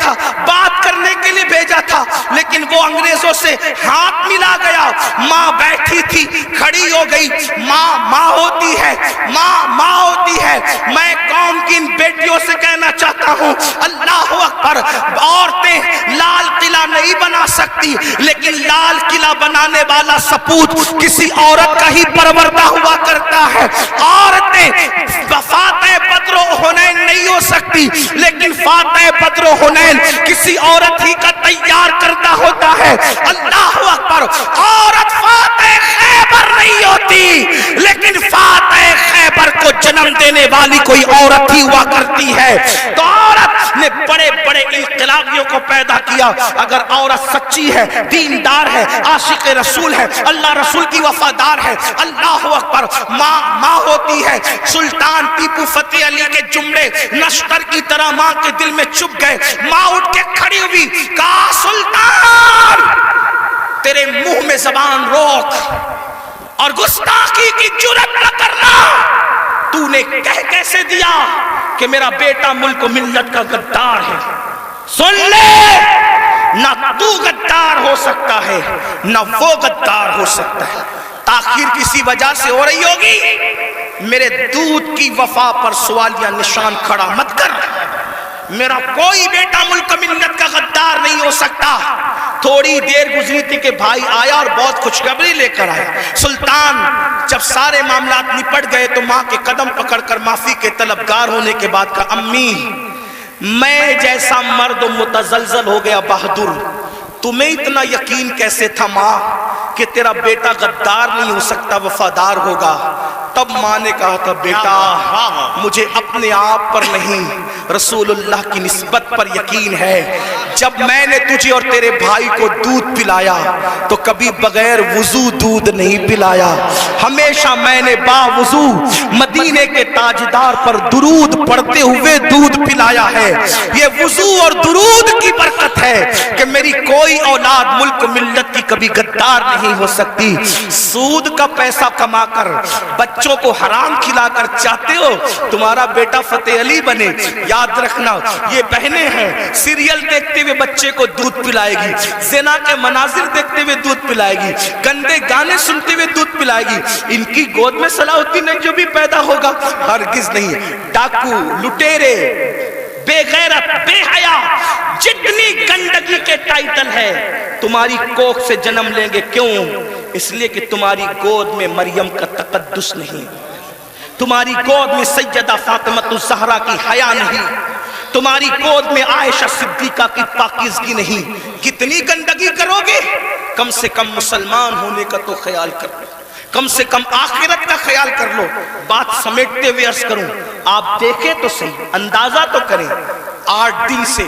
تھا, بات کرنے کے لیے بھیجا تھا, لیکن وہ انگریزوں سے ہاتھ ملا گیا. ماں بیٹھی تھی, کھڑی ہو گئی. ماں ہوتی ہے, ماں ہوتی ہے. میں قوم کی ان بیٹیوں سے کہنا چاہتا ہوں, اللہ اکبر, عورتیں لال قلعہ نہیں بنا سکتی, لیکن لال قلعہ بنانے والا سپوت کسی عورت کا ہی پروردہ ہوا کرتا ہے. عورتیں فاتح بدر و حنین نہیں ہو سکتی, لیکن فاتح بدر و حنین کسی عورت ہی کا تیار کرتا ہوتا ہے. اللہ اکبر. عورت فاتح خیبر نہیں ہوتی, لیکن فاتح خیبر کو جنم دینے والی کوئی عورت ہی ہوا کرتی ہے. تو عورت نے بڑے بڑے انقلابیوں کو پیدا کیا. اگر عورت سچی ہے, دیندار ہے, عاشق رسول ہے, اللہ رسول کی وفادار ہے, اللہ اکبر, ماں ہوتی ہے. سلطان ٹیپو فتح علی کے جملے نشتر کی طرح ماں کے دل میں چپ گئے. ماں اٹھ کے کھڑی ہوئی, کہا سلطان تیرے منہ میں زبان روک اور گستاخی کی جرات نہ کرنا. تو نے کہہ کیسے دیا کہ میرا بیٹا ملک و ملت کا غدار ہے. سن لے, نہ تو غدار ہو سکتا ہے, نہ وہ غدار ہو سکتا ہے. تاخیر کسی وجہ سے ہو رہی ہوگی, میرے دودھ کی وفا پر سوالیہ نشان کھڑا مت کر. میرا کوئی بیٹا ملک ملت کا غدار نہیں ہو سکتا. تھوڑی دیر گزری تھی کہ بھائی آیا اور بہت خوشخبری لے کر آیا. سلطان جب سارے معاملات نپٹ گئے تو ماں کے قدم پکڑ کر معافی کے طلبگار ہونے کے بعد کہا, امی میں جیسا مرد متزلزل ہو گیا بہادر, تمہیں اتنا یقین کیسے تھا ماں کہ تیرا بیٹا غدار نہیں ہو سکتا, وفادار ہوگا. تب ماں نے کہا تھا, بیٹا مجھے اپنے آپ پر نہیں رسول اللہ کی نسبت پر یقین ہے. جب میں نے تجھے اور تیرے بھائی کو دودھ پلایا تو کبھی بغیر وضو دودھ نہیں پلایا. ہمیشہ میں نے با وضو مدینے کے تاجدار پر درود پڑھتے ہوئے دودھ پلایا ہے. یہ وضو اور درود کی برکت ہے کہ میری کوئی اولاد ملک ملت کی کبھی غدار نہیں ہو سکتی. سود کا پیسہ کما کر بچوں کو حرام کھلا کر چاہتے ہو تمہارا بیٹا فتح علی بنے, یاد رکھنا یہ بہنیں ہیں, سیریل دیکھتے ہوئے بچے کو دودھ پلائے گی, زنا کے مناظر دیکھتے ہوئے دودھ پلائے گی, گندے گانے سنتے ہوئے دودھ پلائے گی. ان کی گود میں صلاح الدین جو بھی پیدا ہوگا ہرگز نہیں. ڈاکو, لٹیرے, بے غیرت, بے حیا, جتنی گندگی کے ٹائٹل ہے تمہاری کوکھ سے جنم لیں گے. کیوں؟ اس لیے کہ تمہاری گود میں مریم کا تقدس نہیں, تمہاری گود میں سیدہ فاطمہ الزہرا کی حیا نہیں, تمہاری گود میں عائشہ صدیقہ کی پاکیزگی نہیں. کتنی گندگی کرو گے؟ کم سے کم مسلمان ہونے کا تو خیال کر لو, کم سے کم آخرت کا خیال کر لو. بات سمیٹتے ہوئے عرض کروں, آپ دیکھیں تو صحیح, اندازہ تو کریں. 8 دن سے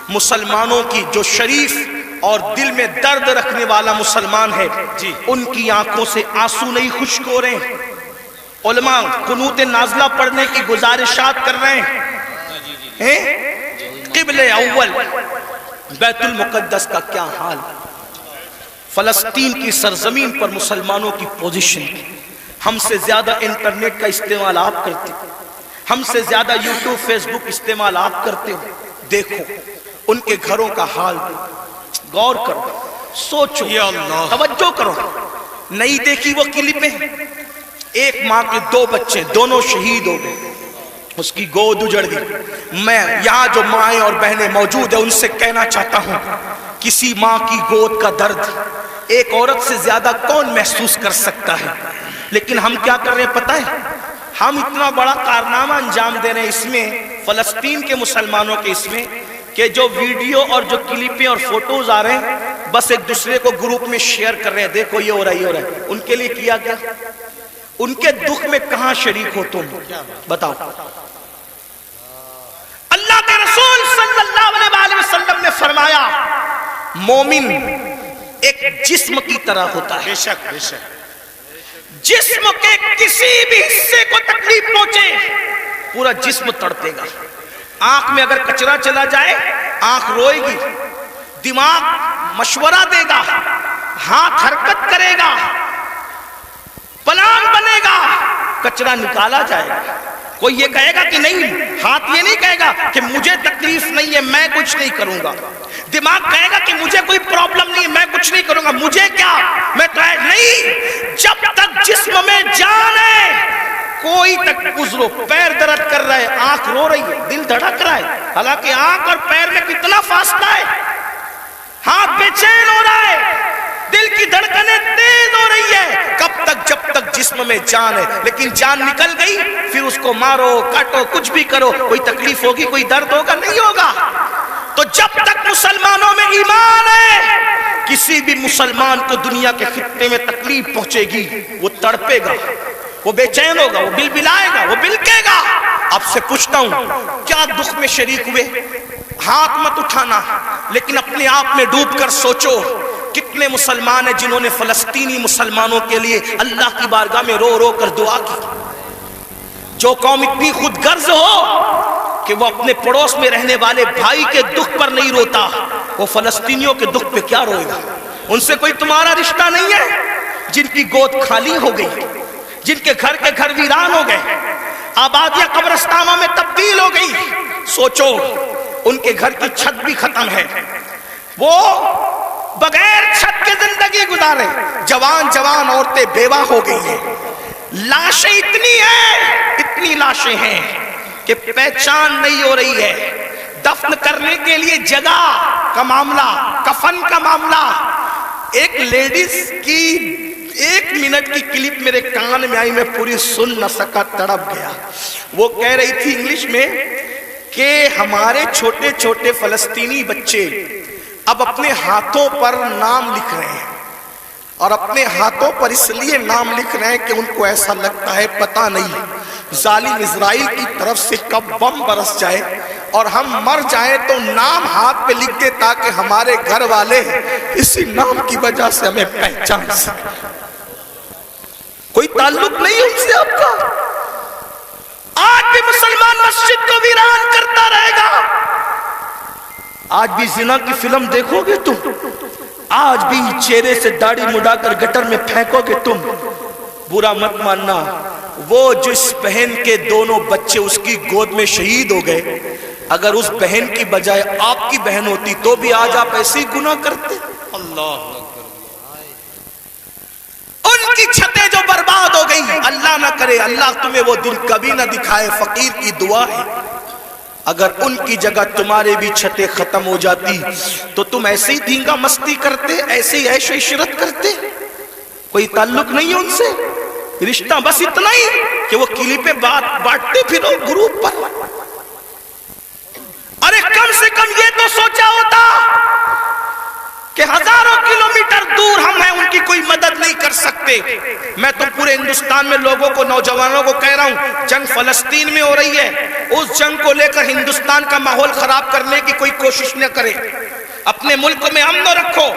مسلمانوں کی جو شریف اور دل میں درد رکھنے والا مسلمان ہے, ان کی آنکھوں سے آنسو نہیں خشک ہو رہے ہیں. علماء قنوت نازلہ پڑھنے کی گزارشات کر رہے ہیں. قبلہ اول بیت المقدس کا کیا حال, فلسطین کی سرزمین پر مسلمانوں کی پوزیشن. ہم سے زیادہ انٹرنیٹ کا استعمال آپ کرتے ہو, ہم سے زیادہ یوٹیوب فیس بک استعمال آپ کرتے ہو. دیکھو ان کے گھروں کا حال, غور کرو, سوچو, توجہ کرو. نہیں دیکھی وہ کلپیں, ایک ماں کے 2 بچے, دونوں شہید ہو گئے, اس کی گود اجڑ گئی. میں یہاں جو مائیں اور بہنیں موجود ہیں ان سے کہنا چاہتا ہوں, کسی ماں کی گود کا درد ایک عورت سے زیادہ کون محسوس کر سکتا ہے. لیکن ہم کیا کر رہے ہیں پتہ ہے, ہم اتنا بڑا کارنامہ انجام دے رہے ہیں اس میں, فلسطین کے مسلمانوں کے اس میں, کہ جو ویڈیو اور جو کلپیں اور فوٹوز آ رہے ہیں بس ایک دوسرے کو گروپ میں شیئر کر رہے ہیں, دیکھو یہ ہو رہا ہے, یہ ہو رہا ہے. ان کے لیے کیا گیا, ان کے دکھ میں کہاں شریک ہو تم, بتاؤ. اللہ کے رسول صلی اللہ علیہ وسلم نے فرمایا, مومن ایک جسم کی طرح ہوتا ہے. بے شک, بے شک. جسم کے کسی بھی حصے کو تکلیف پہنچے پورا جسم تڑپے گا. آنکھ میں اگر کچرا چلا جائے آنکھ روئے گی, دماغ مشورہ دے گا, ہاتھ حرکت کرے گا, پلان بنے گا, کچرا نکالا جائے گا. کوئی یہ کہے گا کہ نہیں ہاتھ یہ نہیں کہے گا کہ مجھے تکلیف نہیں ہے میں کچھ نہیں کروں گا، دماغ کہے گا کہ مجھے کوئی پرابلم نہیں ہے میں کچھ نہیں کروں گا، مجھے کیا میں تو نہیں، جب تک جسم میں جان ہے کوئی تک گزرو، پیر درد کر رہا ہے، آنکھ رو رہی ہے، دل دھڑک رہا ہے، حالانکہ آنکھ اور پیر میں کتنا فاصلہ ہے، ہاتھ بے چین ہو رہا ہے، دل کی دھڑکنیں تیز ہو رہی ہے، کب تک؟ جب تک جسم میں جان ہے، لیکن جان نکل گئی پھر اس کو مارو کاٹو کچھ بھی کرو، کوئی تکلیف ہوگی کوئی درد ہوگا نہیں ہوگا۔ تو جب تک مسلمانوں میں ایمان ہے کسی بھی مسلمان کو دنیا کے خطے میں تکلیف پہنچے گی وہ تڑپے گا، وہ بے چین ہوگا، وہ بلبلائے گا، وہ بلکے گا۔ آپ سے پوچھتا ہوں کیا دکھ میں شریک ہوئے؟ ہاتھ مت اٹھانا، لیکن اپنے آپ میں ڈوب کر سوچو کتنے مسلمان ہیں جنہوں نے فلسطینی مسلمانوں کے لیے اللہ کی بارگاہ میں رو رو کر دعا کی۔ جو قوم اتنی خود غرض ہو کہ وہ اپنے پڑوس میں رہنے والے بھائی کے دکھ پر نہیں روتا، وہ فلسطینیوں کے دکھ پہ کیا روئے گا؟ ان سے کوئی تمہارا رشتہ نہیں ہے؟ جن کی گود خالی ہو گئی، جن کے گھر ویران ہو گئے، آبادیاں قبرستانوں میں تبدیل ہو گئی، سوچو ان کے گھر کی چھت بھی ختم ہے، وہ بغیر چھت کے زندگی گزارے، جوان عورتیں بیوہ ہو گئی ہیں، لاشیں اتنی لاشیں ہیں کہ پہچان نہیں ہو رہی ہے، دفن کرنے کے لیے جگہ کا معاملہ، کفن کا معاملہ۔ ایک لیڈیز کی 1 منٹ کی کلپ میرے کان میں آئی، میں پوری سن نہ سکا، تڑپ گیا۔ وہ کہہ رہی تھی انگلش میں کہ ہمارے چھوٹے چھوٹے فلسطینی بچے اب اپنے ہاتھوں پر نام لکھ رہے ہیں، اور اپنے ہاتھوں پر اس لیے نام لکھ رہے ہیں کہ ان کو ایسا لگتا ہے پتہ نہیں ظالم اسرائیل کی طرف سے کب بم برس جائے اور ہم مر جائیں تو نام ہاتھ پہ لکھ دے تاکہ ہمارے گھر والے اسی نام کی وجہ سے ہمیں پہچان سکیں۔ کوئی تعلق نہیں ان سے آپ کا۔ آج بھی مسلمان مسجد کو ویران کرتا رہے گا، آج بھی زنا کی فلم دیکھو گے تم، آج بھی چہرے سے داڑھی مڈا کر گٹر میں پھینکو گے تم۔ برا مت ماننا، وہ جس بہن کے دونوں بچے اس کی گود میں شہید ہو گئے، اگر اس بہن کی بجائے آپ کی بہن ہوتی تو بھی آج آپ ایسے ہی گناہ کرتے۔ اللہ ان کی چھتیں جو برباد ہو گئی، اللہ نہ کرے، اللہ تمہیں وہ دن کبھی نہ دکھائے، فقیر کی دعا ہے، اگر ان کی جگہ تمہارے بھی چھتیں ختم ہو جاتی تو تم ایسے ہی دینگا مستی کرتے، ایسے ہی عیش و عشرت کرتے۔ کوئی تعلق نہیں ہے ان سے، رشتہ بس اتنا ہی کہ وہ کلپیں بانٹتے پھرو گروپ پر۔ ارے کم سے کم یہ تو سوچا ہوتا کہ ہزاروں کلومیٹر دور ہم ہیں، ان کی کوئی مدد نہیں کر سکتے۔ میں تو پورے ہندوستان میں لوگوں کو، نوجوانوں کو کہہ رہا ہوں، جنگ فلسطین میں ہو رہی ہے، اس جنگ کو لے کر ہندوستان کا ماحول خراب کرنے کی کوئی کوشش نہ کرے، اپنے ملک میں امن رکھو،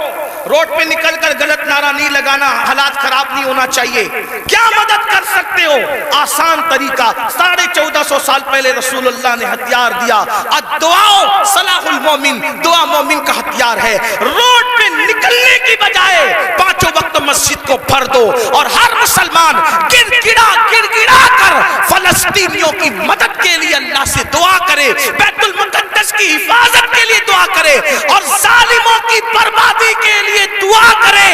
روڈ پہ نکل کر غلط نعرہ نہیں لگانا، حالات خراب نہیں ہونا چاہیے۔ کیا مدد کر سکتے ہو؟ آسان طریقہ، 1450 سال پہلے رسول اللہ نے ہتھیار دیا، الدعاء سلاح المومن، دعا مومن کا ہتھیار ہے۔ روڈ پہ نکلنے کی بجائے 5 وقت مسجد کو بھر دو، اور ہر مسلمان گڑ گڑا کر فلسطینیوں کی مدد کے لیے اللہ سے دعا کرے، بیت المقدس کی حفاظت کے لیے دعا کرے، اور ظالموں کی بربادی کے لیے دعا کرے۔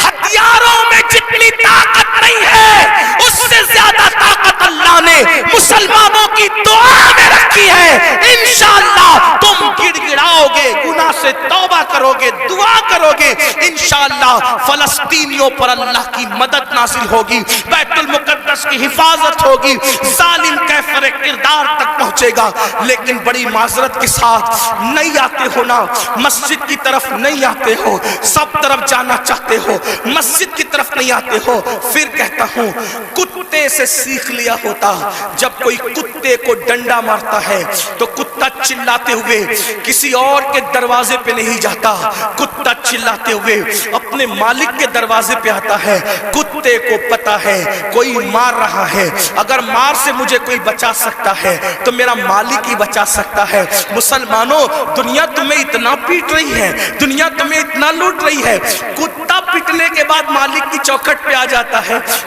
ہتھیاروں میں جتنی طاقت نہیں ہے، اس سے زیادہ طاقت اللہ نے مسلمانوں کی دعا میں رکھی ہے۔ انشاءاللہ تم گڑ گڑاؤ گے، گناہ سے توبہ کرو گے، دعا کرو گے، انشاءاللہ فلسطینیوں پر اللہ کی مدد نازل ہوگی، بیت المقدس کی حفاظت ہوگی، ظالم کیفر کردار تک پہنچے گا۔ لیکن بڑی معذرت کے ساتھ نہیں آتے ہو نا، مسجد کی طرف نہیں آتے ہو، سب طرف جانا چاہتے ہو، مسجد کی طرف نہیں آتے ہو۔ پھر کہتا ہوں، کتے سے سیکھ لیا ہوتا، جب کوئی کتے کو ڈنڈا مارتا ہے تو کتا چلاتے ہوئے کسی اور کے دروازے پہ نہیں جاتا، کتا چلاتے ہوئے اپنے مالک کے دروازے پہ آتا ہے۔ کتے کو پتا ہے کوئی مار رہا ہے، اگر مار سے مجھے کوئی بچا سکتا ہے تو میرا مالک ہی بچا سکتا ہے۔ مسلمانوں، دنیا تمہیں اتنا پیٹ رہی ہے، دنیا تمہیں اتنا لوٹ رہی ہے، کتا پیٹنے کے بعد مالک کی چوکھٹ پہ آ جاتا ہے،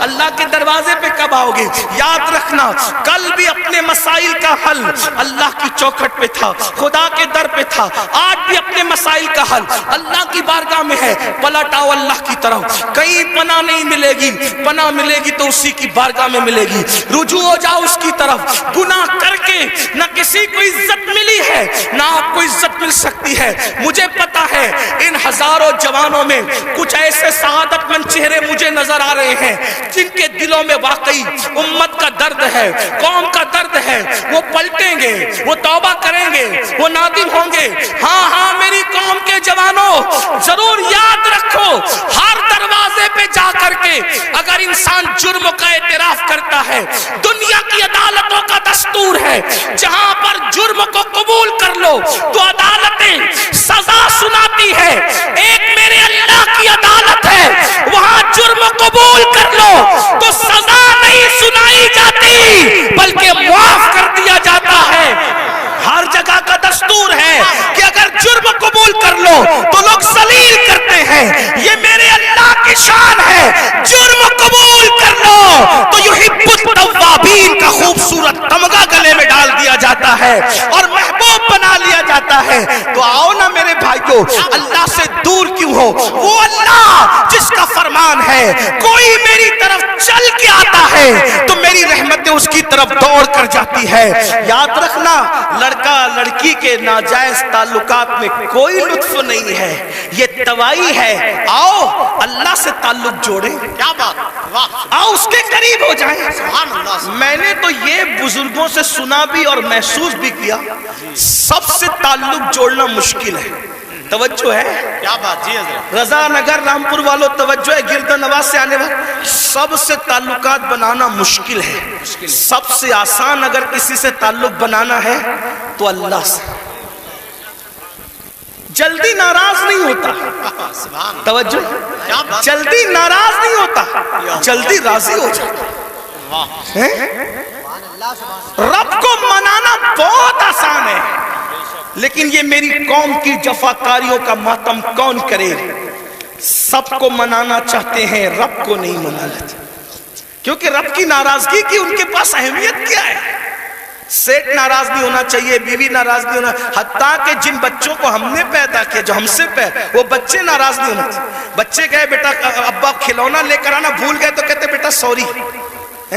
اللہ کے دروازے پہ کب آؤ گے؟ یاد رکھنا کل بھی اپنے مسائل کا حل اللہ کی چوکھٹ پہ تھا، خدا کے در پہ تھا، آج بھی اپنے مسائل کا حل اللہ کی بارگاہ میں ہے۔ پلٹ آؤ اللہ کی طرف، کہیں پناہ نہیں ملے گی، پناہ ملے گی تو اسی کی بارگاہ میں ملے گی۔ رجوع ہو جاؤ اس کی طرف۔ گناہ کر کے نہ کسی کو عزت ملی ہے نہ آپ کو عزت مل سکتی ہے۔ مجھے پتا ہے ان ہزاروں جوانوں میں کچھ ایسے سعادت مند چہرے مجھے نظر آ رہے ہیں جن کے دلوں میں واقعی امت کا درد ہے، قوم کا درد ہے۔ وہ پلٹیں گے، وہ توبہ کریں گے، وہ نادم ہوں گے۔ ہاں میری قوم کے جوانوں، ضرور یاد رکھو ہر دروازے پہ جا کر کے اگر انسان جرم کا اعتراف کرتا ہے، دنیا کی عدالتوں کا دستور ہے جہاں پر جرم کو قبول کر لو تو عدالتیں سزا سناتی ہے۔ ایک میرے اللہ کی عدالت ہے، وہاں جرم قبول کر لو تو سزا نہیں سنائی جاتی بلکہ معاف کر دیا جاتا ہے۔ ہر جگہ کا دستور ہے کہ اگر جرم قبول کر لو تو لوگ ذلیل کرتے ہیں۔ یہ میرے اللہ کی شان ہے، جرم قبول کر لو تو یحب التوابین کا خوبصورت تمغہ گلے میں ڈال دیا جاتا ہے اور محبوب بنا لیا جاتا ہے۔ تو آؤ نا میرے بھائیو، اللہ سے دور کیوں ہو؟ وہ اللہ جس کا فرمان ہے کوئی میری طرف چل کے آتا ہے تو میری رحمتیں اس کی طرف دوڑ کر جاتی ہے۔ یاد رکھنا لڑکا لڑکی کے ناجائز تعلقات میں کوئی لطف نہیں ہے، یہ توائی ہے۔ آؤ اللہ سے تعلق جوڑیں، کیا بات، واہ، آؤ اس کے قریب ہو جائیں۔ سبحان اللہ۔ میں نے تو یہ بزرگوں سے سنا بھی اور محسوس بھی کیا، سب سے تعلق جوڑنا مشکل ہے۔ توجہ ہے؟ کیا بات جی حضرت، رضا نگر رامپور والوں توجہ ہے، گرد نواز سے آنے والے سب سے تعلقات بنانا مشکل ہے۔ سب سے آسان اگر کسی سے تعلق بنانا ہے تو اللہ سے۔ جلدی ناراض نہیں ہوتا، سبحان توجہ، کیا بات، جلدی ناراض نہیں ہوتا، جلدی راضی ہو جاتا۔ واہ، رب کو منانا بہت آسان ہے، لیکن یہ میری قوم کی جفاکاریوں کا ماتم کون کرے؟ سب کو منانا چاہتے ہیں، رب کو نہیں منانا چاہتے، کیونکہ رب کی ناراضگی کی ان کے پاس اہمیت کیا ہے؟ سیٹ ناراض نہیں ہونا چاہیے، بیوی ناراض نہیں ہونا، حتیٰ کہ جن بچوں کو ہم نے پیدا کیا، جو ہم سے پیدا، وہ بچے ناراض نہیں ہونا چاہیے۔ بچے کہے بیٹا ابا کھلونا لے کر آنا، بھول گئے تو کہتے بیٹا سوری،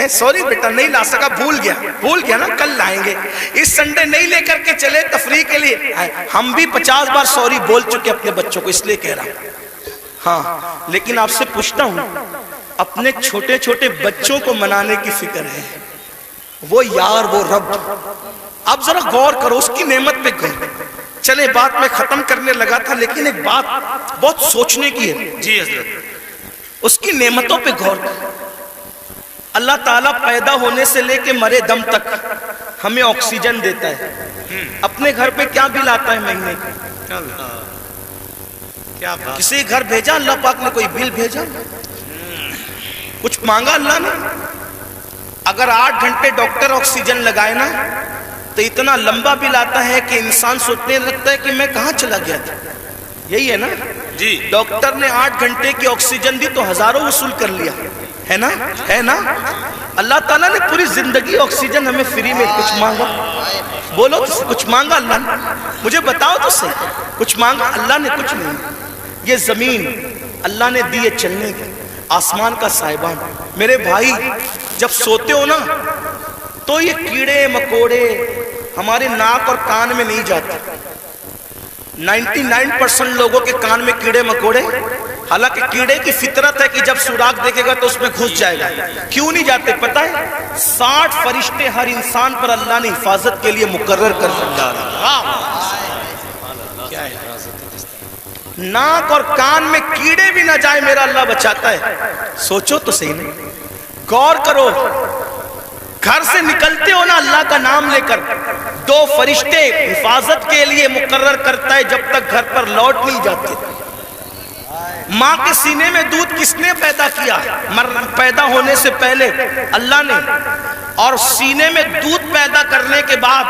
سوری بیٹا نہیں لا سکا، بھول گیا نا، کل لائیں گے، اس سنڈے نہیں لے کر کے چلے تفریح کے لیے۔ ہم بھی 50 بار سوری بول چکے اپنے بچوں کو، اس لیے کہہ رہا ہوں۔ ہاں لیکن آپ سے پوچھتا ہوں، اپنے چھوٹے چھوٹے بچوں کو منانے کی فکر ہے؟ وہ یار، وہ رب، اب ذرا غور کرو اس کی نعمت پہ غور۔ چلے بات میں ختم کرنے لگا تھا، لیکن ایک بات بہت سوچنے کی ہے جی حضرت، اس کی نعمتوں پہ غور کرو۔ اللہ تعالیٰ پیدا ہونے سے لے کے مرے دم تک ہمیں آکسیجن دیتا ہے۔ اپنے گھر پہ کیا بل آتا ہے مہینے کا؟ کیا بات، کسی گھر بھیجا اللہ پاک نے کوئی بل بھیجا؟ کچھ مانگا اللہ نے؟ اگر 8 گھنٹے ڈاکٹر آکسیجن لگائے نا تو اتنا لمبا بل آتا ہے کہ انسان سوچنے لگتا ہے کہ میں کہاں چلا گیا تھا۔ یہی ہے نا جی، ڈاکٹر نے 8 گھنٹے کی آکسیجن دی تو ہزاروں وصول کر لیا، ہے نا؟ ہے نا؟ اللہ تعالیٰ نے پوری زندگی آکسیجن ہمیں فری میں، کچھ مانگا؟ بولو تو کچھ مانگا اللہ نے؟ مجھے بتاؤ تو صحیح، کچھ مانگا اللہ نے؟ کچھ نہیں۔ یہ زمین اللہ نے دی ہے چلنے کی، آسمان کا سائبان۔ میرے بھائی جب سوتے ہو نا تو یہ کیڑے مکوڑے ہمارے ناک اور کان میں نہیں جاتے۔ 99% لوگوں کے کان میں کیڑے مکوڑے، حالانکہ کیڑے کی فطرت ہے کہ جب سوراخ دیکھے گا تو اس میں گھس جائے گا۔ کیوں نہیں جاتے پتہ ہے؟ 60 فرشتے ہر انسان پر اللہ نے حفاظت کے لیے مقرر کر رکھا ہے۔ ناک اور کان میں کیڑے بھی نہ جائے میرا اللہ بچاتا ہے۔ سوچو تو صحیح نہیں، غور کرو۔ گھر سے نکلتے ہو نا اللہ کا نام لے کر، 2 فرشتے حفاظت کے لیے مقرر کرتا ہے جب تک گھر پر لوٹ نہیں جاتے۔ ماں کے سینے میں دودھ کس نے پیدا کیا؟ پیدا ہونے سے پہلے اللہ نے، اور سینے میں دودھ پیدا کرنے کے بعد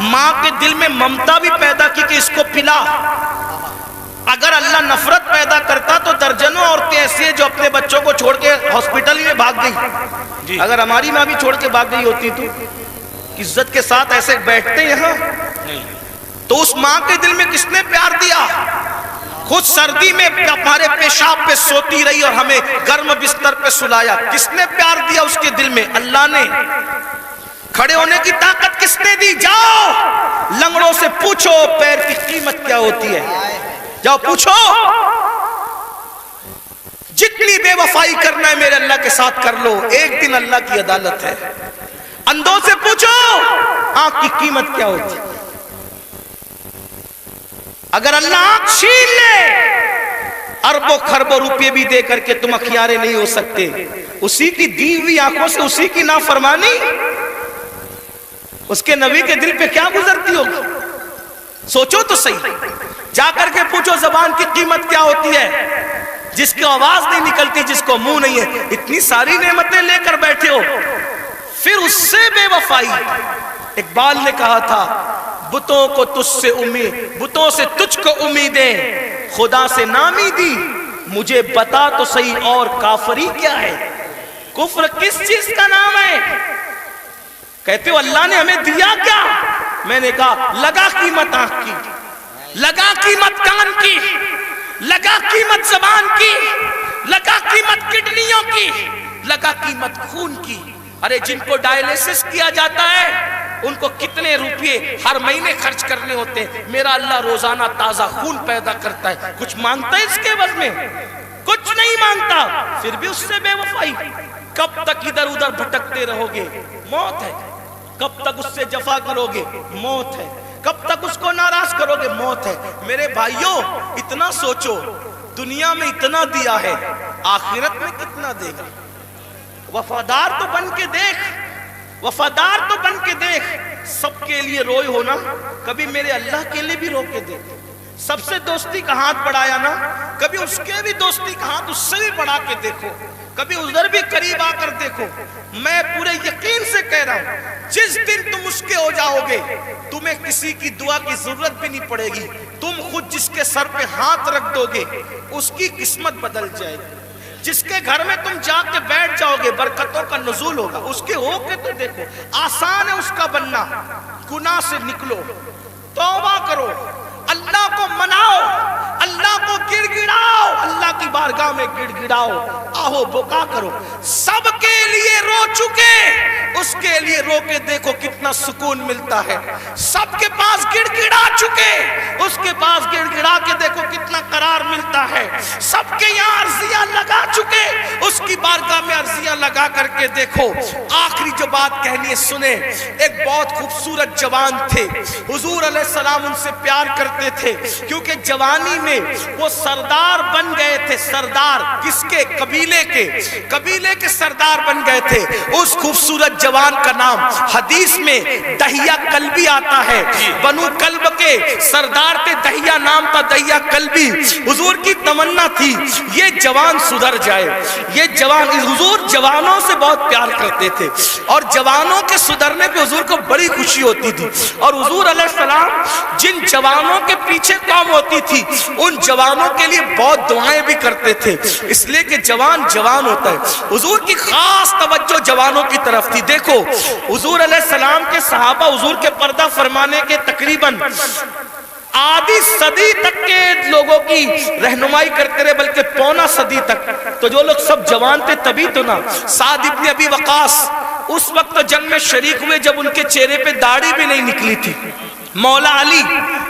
ماں کے دل میں ممتا بھی پیدا کی کہ اس کو پلا۔ اگر اللہ نفرت پیدا کرتا تو درجنوں عورتیں ایسی ہیں جو اپنے بچوں کو جی۔ اگر ہماری ماں بھی چھوڑ کے بھاگ گئی ہوتی تو عزت کے ساتھ ایسے بیٹھتے یہاں؟ نہیں۔ تو اس ماں کے دل میں کس نے پیار دیا؟ خود سردی میں ہمارے پیشاب پہ سوتی رہی اور ہمیں گرم بستر پہ سلایا، کس نے پیار دیا اس کے دل میں؟ اللہ نے۔ کھڑے ہونے کی طاقت کس نے دی؟ جاؤ لنگڑوں سے پوچھو پیر کی قیمت کیا ہوتی ہے، جاؤ پوچھو۔ جتنی بے وفائی کرنا ہے میرے اللہ کے ساتھ کر لو، ایک دن اللہ کی عدالت ہے۔ اندھوں سے پوچھو آنکھ کی قیمت کیا ہوتی ہے۔ اگر اللہ آنکھ چھین لے اربوں خربوں روپے بھی دے کر کے تم اخیارے نہیں ہو سکتے۔ اسی کی دی ہوئی آنکھوں سے اسی کی نافرمانی اس کے نبی کے دل پہ کیا گزرتی ہوگی؟ سوچو تو صحیح، جا کر کے پوچھو زبان کی قیمت کیا ہوتی ہے، جس کی آواز نہیں نکلتی، جس کو منہ نہیں ہے، اتنی ساری نعمتیں لے کر بیٹھے ہو، پھر اس سے بے وفائی۔ اقبال نے کہا تھا بتوں کو تجھ سے امید، بتوں سے تجھ کو امیدیں، خدا سے نامی دی، مجھے بتا تو صحیح اور کافری کیا ہے؟ کفر کس چیز کا نام ہے؟ کہتے ہو اللہ نے ہمیں دیا کیا؟ میں نے کہا لگا قیمت آنکھ کی، لگا قیمت کان کی، لگا قیمت زبان کی، لگا قیمت کڈنیوں کی، لگا قیمت خون کی۔ ارے جن کو ڈائلیسس کیا جاتا ہے ان کو کتنے روپے ہر مہینے خرچ کرنے ہوتے ہیں، میرا اللہ روزانہ تازہ خون پیدا کرتا ہے، کچھ مانگتا ہے اس کے عوض میں؟ کچھ نہیں مانگتا، پھر بھی اس سے بے وفائی۔ کب تک ادھر ادھر بھٹکتے رہو گے؟ موت ہے۔ کب تک اس سے جفا کرو گے؟ موت ہے۔ کب تک اس کو ناراض کرو گے؟ موت ہے۔ میرے بھائیوں اتنا سوچو، دنیا میں اتنا دیا ہے، آخرت میں کتنا دے گا؟ وفادار تو بن کے دیکھ، وفادار تو بن کے دیکھ۔ سب کے لیے روئے ہونا، کبھی میرے اللہ کے لیے بھی رو کے دیکھ۔ سب سے دوستی کا ہاتھ بڑھایا نا، کبھی اس کے بھی دوستی کا ہاتھ اس سے بھی بڑھا کے دیکھو، کبھی ادھر بھی قریب آ کر دیکھو۔ میں پورے یقین سے کہہ رہا ہوں جس دن تم اس کے ہو جاؤ گے تمہیں کسی کی دعا کی ضرورت بھی نہیں پڑے گی، تم خود جس کے سر پہ ہاتھ رکھ دو گے اس کی قسمت بدل جائے گی۔ جس کے گھر میں تم جا کے بیٹھ جاؤ گے برکتوں کا نزول ہوگا، اس کے ہو کے تو دیکھو۔ آسان ہے اس کا بننا، گناہ سے نکلو، توبہ کرو، اللہ کو مناؤ، اللہ کو گڑ گڑاؤ، اللہ کی بارگاہ میں گڑ گڑاؤ، آہو بکا کرو۔ سب کے لیے رو چکے، اس کے لیے رو کے دیکھو کتنا سکون ملتا ہے۔ سب کے پاس گڑ گڑا چکے، اس کے پاس گڑ گڑا کے دیکھو کتنا قرار ملتا ہے۔ سب کے یہاں عرضیاں لگا چکے، اس کی بارگاہ میں عرضیاں لگا کر کے دیکھو۔ آخری جو بات کہنی ہے سنیں۔ ایک بہت خوبصورت جوان تھے، حضور علیہ السلام ان سے پیار کرتے تھے کیونکہ جوانی میں وہ سردار بن گئے تھے۔ سردار کس کے؟ قبیلے کے، قبیلے کے سردار بن گئے تھے۔ اس خوبصورت جوان کا نام حدیث میں دہیہ کلبی آتا ہے، بنو کلب کے سردار تھے، دہیہ نام تھا، دہیہ کلبی۔ حضور کی تمنا تھی یہ جوان سدھر جائے، یہ جوان، حضور جوانوں سے بہت پیار کرتے تھے اور جوانوں کے سدھرنے پہ حضور کو بڑی خوشی ہوتی تھی۔ اور حضور علیہ السلام جن جوانوں کے پیچھے کام ہوتی تھی ان جوانوں کے لیے بہت دعائیں بھی کرتے تھے، اس لیے کہ جوان جوان ہوتا ہے۔ حضور کی خاص توجہ جوانوں کی طرف تھی۔ دیکھو حضور علیہ السلام کے صحابہ حضور کے پردہ فرمانے کے تقریباً آدھی صدی تک کے لوگوں کی رہنمائی کرتے رہے، بلکہ پونا صدی تک۔ تو جو لوگ سب جوان تھے تبھی تو نا سعد ابن ابی وقاص اس وقت جنگ میں شریک ہوئے جب ان کے چہرے پہ داڑھی بھی نہیں نکلی تھی۔ مولا علی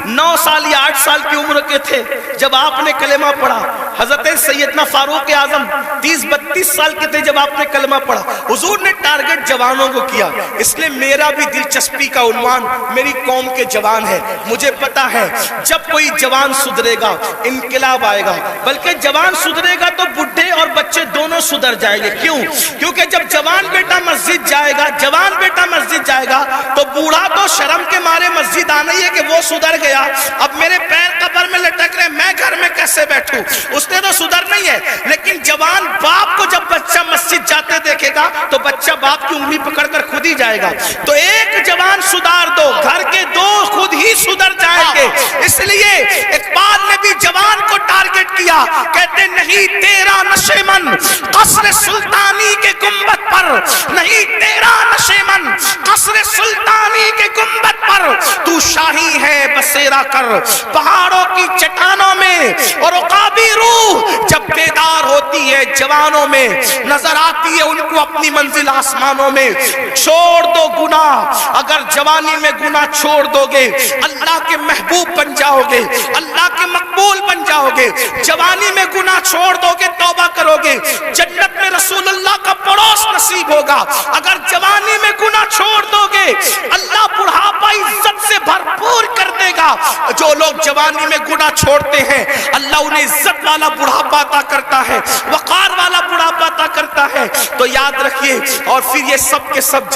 9 سال یا 8 سال کی عمر کے تھے جب آپ نے کلمہ پڑھا۔ حضرت سیدنا فاروق اعظم 30-32 سال کے تھے جب آپ نے کلمہ پڑھا۔ حضور نے ٹارگٹ جوانوں کو کیا، اس لیے میرا بھی دلچسپی کا عنوان میری قوم کے جوان ہے۔ مجھے پتا ہے جب کوئی جوان سدھرے گا انقلاب آئے گا، بلکہ جوان سدھرے گا تو بڈھے اور بچے دونوں سدھر جائیں گے۔ کیوں؟ کیونکہ جب جوان بیٹا مسجد جائے گا، جوان بیٹا مسجد جائے گا تو بوڑھا تو شرم کے مارے مسجد نہیں ہے کہ وہ سدھر گیا، اب میرے پیر قبر میں لٹک رہے، میں گھر میں کیسے بیٹھوں؟ اس نے تو سدھر نہیں ہے۔ لیکن جوان باپ کو جب بچہ مسجد جاتے دیکھے گا تو بچہ باپ کی انگلی پکڑ کر خود ہی جائے گا۔ تو ایک جوان سدھار دو، گھر کے دو خود ہی سدھر جائیں گے۔ اس لیے اقبال نے بھی جوان کو ٹارگٹ کیا، کہتے نہیں تیرا نشیمن قصر سلطانی کے گنبد پر، نہیں تیرا نشیمن قصر سلطانی کے گنبد پر، تو شاہی ہے بسیرا کر پہاڑوں کی چٹانوں میں، اور عقابی روح جب بیدار ہوتی ہے جوانوں میں نظر آتی ہے ان کو اپنی منزل آسمانوں میں۔ چھوڑ دو گناہ، اگر جوانی میں گناہ چھوڑ دو گے اللہ کے محبوب بن جاؤ گے، اللہ کے مقبول بن جاؤ گے۔ جوانی میں گناہ چھوڑ دو گے، توبہ کرو گے، جنت میں رسول اللہ کا پڑوس نصیب ہوگا۔ اگر جوانی میں گناہ چھوڑ دو گے اللہ بڑھاپا عزت سے بھرپور کر دے گا۔ جو لوگ جوانی میں گناہ چھوڑتے ہیں اللہ انہیں عزت والا بڑھاپا عطا کرتا ہے، وقار والا بڑھاپا عطا کرتا ہے۔ تو یاد رکھیے، اور پھر یہ سب کے سب